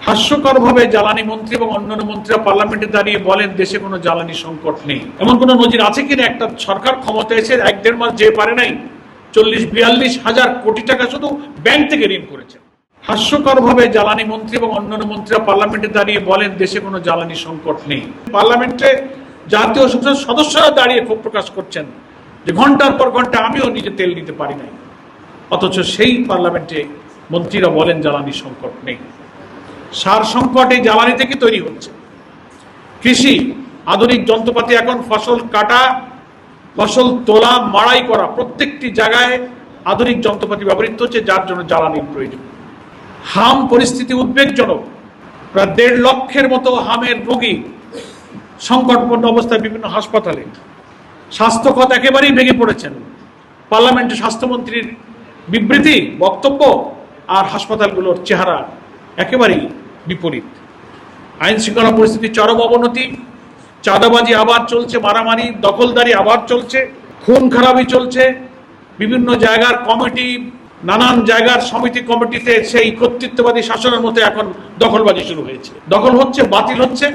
হাস্যকরভাবে জ্বালানি মন্ত্রী এবং অন্যান্য মন্ত্রীরা পার্লামেন্টে দাঁড়িয়ে বলেন দেশে কোনো জ্বালানি সংকট নেই। এমন কোনো নজির আছে কিনা একটা সরকার ক্ষমতা এসে 1-1.5 মাস যে পারে নাই 40-42 হাজার কোটি টাকা শুধু ব্যাংক থেকে ঋণ করেছে। হাস্যকরভাবে জ্বালানি মন্ত্রী এবং অন্যান্য মন্ত্রীরা পার্লামেন্টে দাঁড়িয়ে বলেন দেশে কোনো জ্বালানি সংকট নেই। পার্লামেন্টে জাতীয় সংসদ সদস্যরা দাঁড়িয়ে ক্ষোভ প্রকাশ করছেন যে ঘন্টার পর ঘন্টা আমিও নিজে তেল নিতে পারি নাই, অথচ সেই পার্লামেন্টে মন্ত্রীরা বলেন জ্বালানি সংকট নেই। সার সংকট এই জ্বালানি থেকে তৈরি হচ্ছে। কৃষি আধুনিক যন্ত্রপাতি, এখন ফসল কাটা, ফসল তোলা, মাড়াই করা, প্রত্যেকটি জায়গায় আধুনিক যন্ত্রপাতি ব্যবহৃত হচ্ছে, যার জন্য জ্বালানির প্রয়োজন। হাম পরিস্থিতি উদ্বেগজনক। প্রায় 1.5 লক্ষের মতো হামের রোগী সংকটপূর্ণ অবস্থায় বিভিন্ন হাসপাতালে। স্বাস্থ্য খাত একেবারেই ভেঙে পড়েছেন। পার্লামেন্টে স্বাস্থ্যমন্ত্রীর বিবৃতি, বক্তব্য আর হাসপাতালগুলোর চেহারা একেবারেই বিপরীত। আইন শৃঙ্খলা পরিস্থিতি চরম অবনতি। চাঁদাবাজি আবার চলছে, মারামারি দখলদারি আবার চলছে, খুন খারাপি চলছে। বিভিন্ন জায়গার কমিটি, নানান জায়গার সমিতি কমিটিতে সেই কর্তৃত্ববাদী শাসনের মতো এখন দখলবাজি শুরু হয়েছে। দখল হচ্ছে, বাতিল হচ্ছে,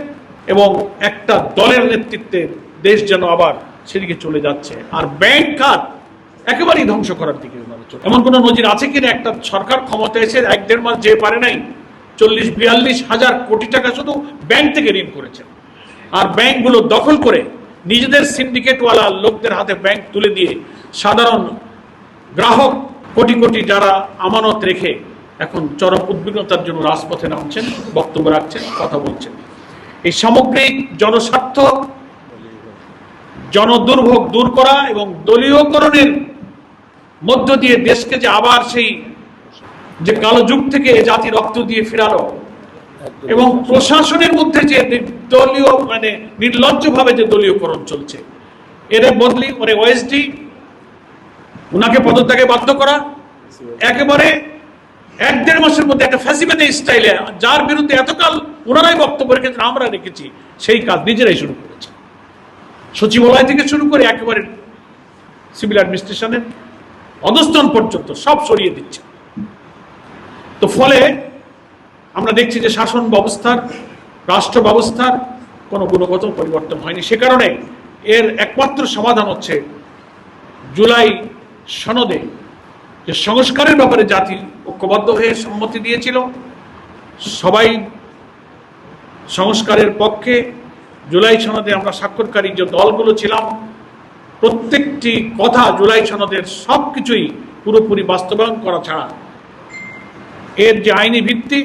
এবং একটা দলের নেতৃত্বে দেশ যেন আবার সেদিকে চলে যাচ্ছে। আর ব্যাংক খাত একেবারেই ধ্বংস করার দিকে। এমন কোন নজির আছে কিনা একটা সরকার ক্ষমতা এসে 1-1.5 মাস যে পারে নাই 40-42 হাজার কোটি টাকা শুধু ব্যাংক থেকে ঋণ করেছে। আর ব্যাংকগুলো দখল করে নিজেদের সিন্ডিকেটওয়ালা লোকদের হাতে ব্যাংক তুলে দিয়ে সাধারণ গ্রাহক কোটি কোটি যারা আমানত রেখে এখন চরম উদ্বিগ্নতার জন্য রাজপথে নামছেন, বক্তব্য রাখছেন, কথা বলছেন। এই সামগ্রিক জনস্বার্থ, জনদুর্ভোগ দূর করা এবং দলীয়করণের মধ্য দিয়ে দেশকে যে আবার সেই যে কালো যুগ থেকে জাতি রক্ত দিয়ে ফেরালো, এবং প্রশাসনের মধ্যে যে দলীয় নির্লজ্জভাবে যে দলীয়করণ চলছে, এর বদলি ওরে ওএসডি উনাকে পদত্যাগে বাধ্য করা, একেবারে 1-1.5 মাসের মধ্যে একটা ফ্যাসিবাদী স্টাইলে যার বিরুদ্ধে এতকাল ওনারাই বক্তব্য রেখেছেন, আমরা রেখেছি, সেই কাজ নিজেরাই শুরু করেছে। সচিবালয় থেকে শুরু করে একেবারে সিভিল অ্যাডমিনিস্ট্রেশনের অধস্তন পর্যন্ত সব সরিয়ে দিচ্ছে। তো ফলে আমরা দেখছি যে শাসন ব্যবস্থার, রাষ্ট্র ব্যবস্থার কোনো গুণগত পরিবর্তন হয়নি। সে কারণে এর একমাত্র সমাধান হচ্ছে জুলাই সনদে যে সংস্কারের ব্যাপারে জাতি ঐক্যবদ্ধ হয়ে সম্মতি দিয়েছিল, সবাই সংস্কারের পক্ষে। জুলাই সনদে আমরা স্বাক্ষরকারী যে দলগুলো ছিলাম, প্রত্যেকটি কথা জুলাই সনদের সবকিছুই পুরোপুরি বাস্তবায়ন করা ছাড়া এর যে আইনি ভিত্তি,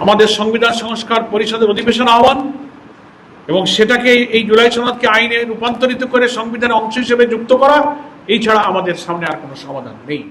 আমাদের সংবিধান সংস্কার পরিষদের অধিবেশন আহ্বান, এবং সেটাকে এই জুলাই সনদকে আইনে রূপান্তরিত করে সংবিধানের অংশ হিসেবে যুক্ত করা, এই ছাড়া আমাদের সামনে আর কোনো সমাধান নেই।